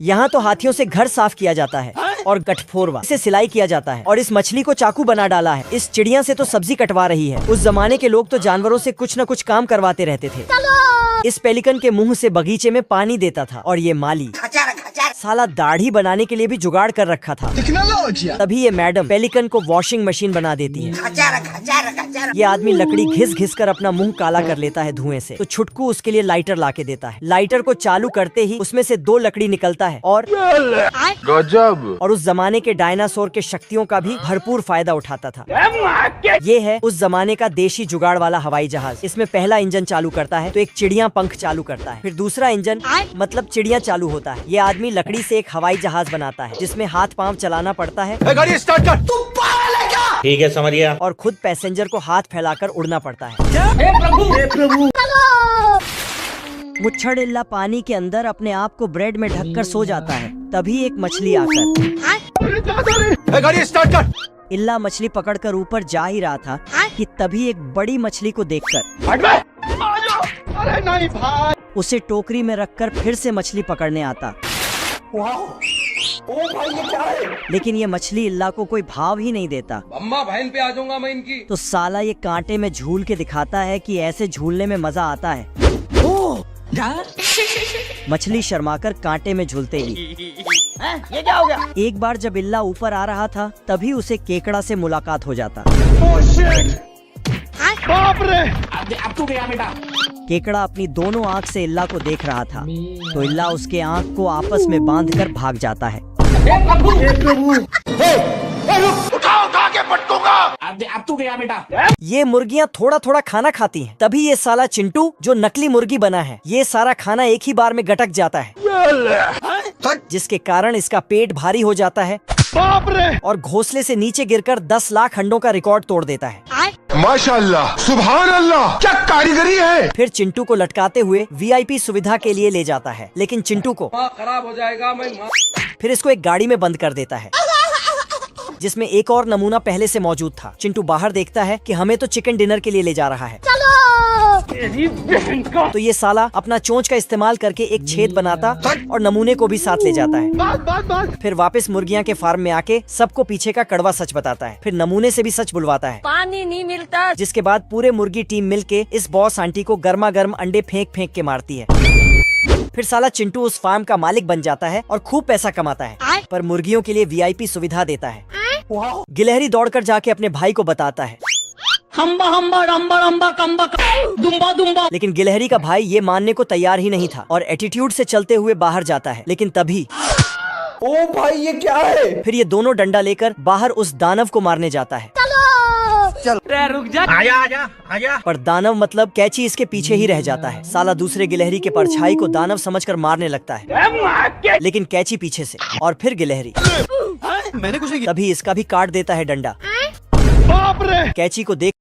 यहाँ तो हाथियों से घर साफ किया जाता है और गठफोरवा से सिलाई किया जाता है और इस मछली को चाकू बना डाला है। इस चिड़िया से तो सब्जी कटवा रही है। उस जमाने के लोग तो जानवरों से कुछ न कुछ काम करवाते रहते थे। इस पेलिकन के मुंह से बगीचे में पानी देता था और ये माली साला दाढ़ी बनाने के लिए भी जुगाड़ कर रखा था। तभी ये मैडम पेलिकन को वॉशिंग मशीन बना देती है। ये आदमी लकड़ी घिस घिस कर अपना मुंह काला कर लेता है धुएं से, तो छुटकू उसके लिए लाइटर ला के देता है। लाइटर को चालू करते ही उसमें से 2 लकड़ी निकलता है और गजब। और उस जमाने के डायनासोर के शक्तियों का भी भरपूर फायदा उठाता था। ये है उस जमाने का देशी जुगाड़ वाला हवाई जहाज। इसमें पहला इंजन चालू करता है तो एक चिड़िया पंख चालू करता है, फिर दूसरा इंजन मतलब चिड़िया चालू होता है। ये आदमी लकड़ी से एक हवाई जहाज बनाता है जिसमें हाथ पांव चलाना पड़ता है। गाड़ी स्टार्ट कर। तुम पागल है क्या? ठीक है, समझ गया। और खुद पैसेंजर को हाथ फैलाकर उड़ना पड़ता है। हे प्रभु, हे प्रभु। मुच्छड़ इल्ला पानी के अंदर अपने आप को ब्रेड में ढककर सो जाता है। तभी एक मछली आकर गाड़ी स्टार्ट कर। इल्ला मछली पकड़कर ऊपर जा ही रहा था कि तभी एक बड़ी मछली को देखकर अरे नहीं भाई, उसे टोकरी में रखकर फिर से मछली पकड़ने आता। ओ भाई ये क्या है? लेकिन ये मछली इल्ला को कोई भाव ही नहीं देता। अम्मा बहन पे आ जाऊंगा मैं इनकी। तो साला ये कांटे में झूल के दिखाता है कि ऐसे झूलने में मजा आता है। मछली शर्माकर कांटे में झूलते ही ये क्या हो गया? एक बार जब इल्ला ऊपर आ रहा था तभी उसे केकड़ा से मुलाकात हो जाता। बाप रे, अब तू गया बेटा। केकड़ा अपनी दोनों आँख से इल्ला को देख रहा था तो इल्ला उसके आँख को आपस में बांधकर भाग जाता है। उठा के पटकूंगा। अब तू गया बेटा। ये मुर्गियाँ थोड़ा थोड़ा खाना खाती हैं। तभी ये साला चिंटू जो नकली मुर्गी बना है ये सारा खाना एक ही बार में गटक जाता है, जिसके कारण इसका पेट भारी हो जाता है। बाप रे। और घोंसले से नीचे गिरकर 10 लाख अंडों का रिकॉर्ड तोड़ देता है। माशाअल्लाह, सुभान अल्लाह, क्या कारीगरी है। फिर चिंटू को लटकाते हुए VIP सुविधा के लिए ले जाता है, लेकिन चिंटू को खराब हो जाएगा। मैं फिर इसको एक गाड़ी में बंद कर देता है जिसमें एक और नमूना पहले से मौजूद था। चिंटू बाहर देखता है कि हमें तो चिकन डिनर के लिए ले जा रहा है। तो ये साला अपना चोंच का इस्तेमाल करके एक छेद बनाता और नमूने को भी साथ ले जाता है। फिर वापस मुर्गियां के फार्म में आके सबको पीछे का कड़वा सच बताता है। फिर नमूने से भी सच बुलवाता है। पानी नहीं मिलता। जिसके बाद पूरे मुर्गी टीम मिलके इस बॉस आंटी को गर्मा गर्म अंडे फेंक फेंक के मारती है। फिर साला चिंटू उस फार्म का मालिक बन जाता है और खूब पैसा कमाता है, पर मुर्गियों के लिए VIP सुविधा देता है। गिलहरी दौड़कर जाके अपने भाई को बताता है। हम्बा हम्बा रम्बा रम्बा कम्बा दुम्बा दुम्बा। लेकिन गिलहरी का भाई ये मानने को तैयार ही नहीं था और एटीट्यूड से चलते हुए बाहर जाता है। लेकिन तभी ओ भाई ये क्या है? फिर ये दोनों डंडा लेकर बाहर उस दानव को मारने जाता है। चल रुक जा। आजा आजा आजा। पर दानव मतलब कैची इसके पीछे ही रह जाता है। साला दूसरे गिलहरी के परछाई को दानव समझकर मारने लगता है, लेकिन कैची पीछे से। और फिर गिलहरी मैंने कुछ नहीं किया। तभी इसका भी काट देता है डंडा। बाप रे। कैची को देख